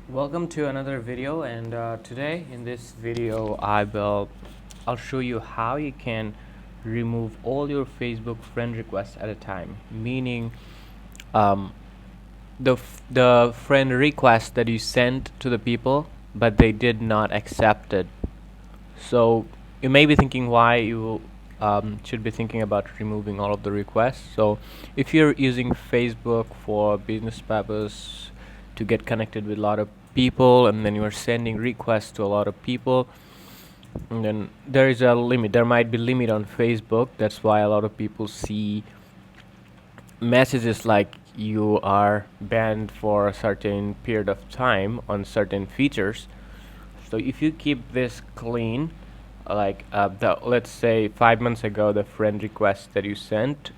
Welcome to another video, and today in this video I'll show you how you can remove all your Facebook friend requests at a time, meaning um, the friend request that you sent to the people but they did not accept it. So you may be thinking why you should be thinking about removing all of the requests. So if you're using Facebook for business purpose to get connected with a lot of people, and then you're sending requests to a lot of people, and then there is a limit. There might be limit on Facebook. That's why a lot of people see messages like you are banned for a certain period of time on certain features. So if you keep this clean, like let's say 5 months ago, the friend request that you sent,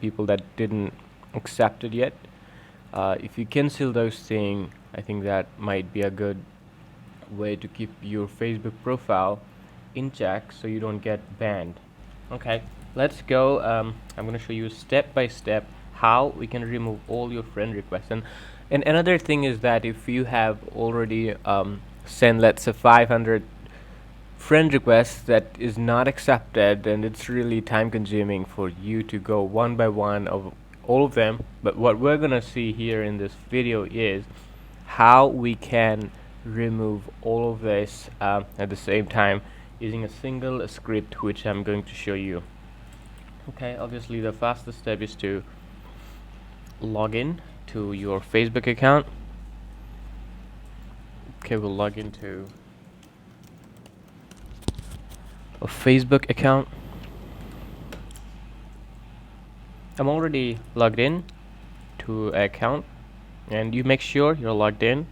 people that didn't accept it yet, if you cancel those things, I think that might be a good way to keep your Facebook profile in check so you don't get banned. Okay, let's go. I'm gonna show you step by step how we can remove all your friend requests. And another thing is that if you have already sent, let's say, 500 friend requests that is not accepted, and it's really time consuming for you to go one by one of all of them. But what we're gonna see here in this video is how we can remove all of this at the same time using a single script, which I'm going to show you. Okay, obviously the fastest step is to log in to your Facebook account. Okay, we'll log into a Facebook account. I'm already logged in to an account, and you make sure you're logged in,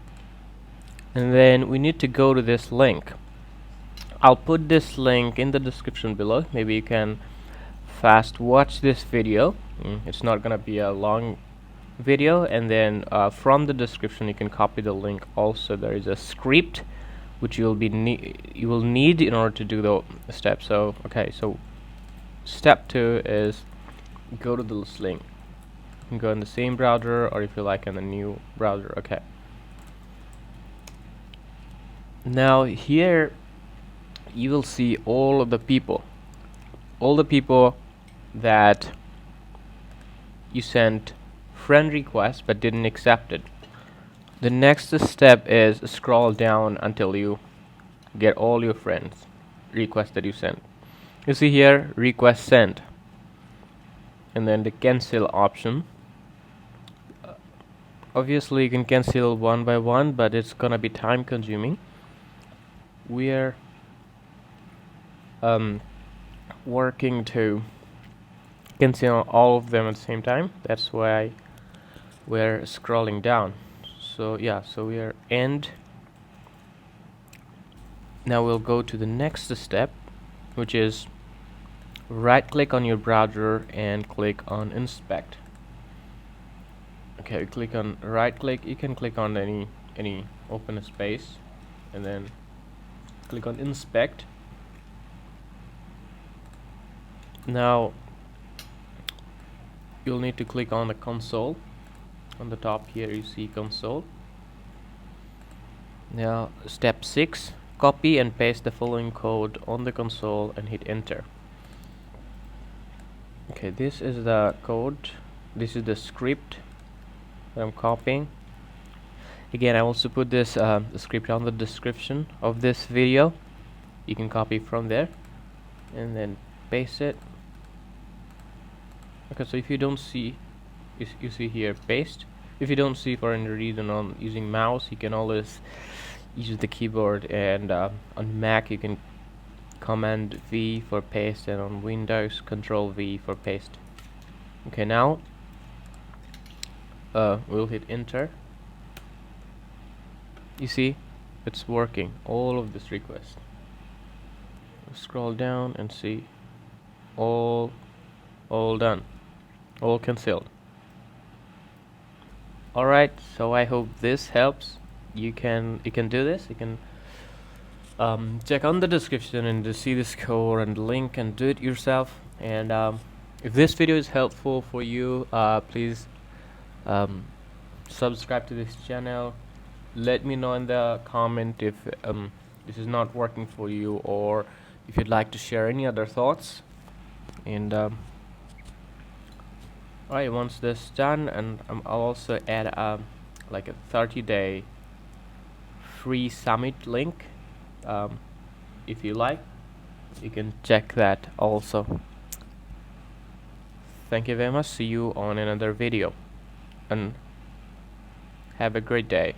and then we need to go to this link. I'll put this link in the description below. Maybe you can fast watch this video. It's not gonna be a long video, and then from the description you can copy the link. Also, there is a script which you will need in order to do the steps. So okay, so step 2 is go to this link. You can go in the same browser, or if you like in the new browser. Okay, now here you will see all of the people that you sent friend requests but didn't accept it. The next step is scroll down until you get all your friends requests that you sent. You see here request sent, and then the cancel option. Obviously you can cancel one by one, but it's gonna be time consuming. We are working to cancel all of them at the same time. That's why we're scrolling down. So yeah, so we are end. Now we'll go to the next step, which is right click on your browser and click on inspect. Okay, click on right click. You can click on any open space and then click on inspect. Now you'll need to click on the console. On the top here you see console. Now step 6, copy and paste the following code on the console and hit enter. Okay, this is the code, this is the script that I'm copying. Again, I also put this script on the description of this video. You can copy from there and then paste it. Okay, so if you don't see, you see here paste. If you don't see for any reason on using mouse, you can always use the keyboard, and on Mac you can Command V for paste, and on Windows Control V for paste. Okay, now we'll hit enter. You see it's working, all of this request. Scroll down and see all done, all cancelled. Alright, so I hope this helps. You can do this. You can check on the description and to see this code and link and do it yourself. And if this video is helpful for you, please subscribe to this channel, let me know in the comment if this is not working for you, or if you'd like to share any other thoughts. And alright, once this is done, and I'll also add like a 30-day free summit link. If you like, you can check that also. Thank you very much. See you on another video, and have a great day.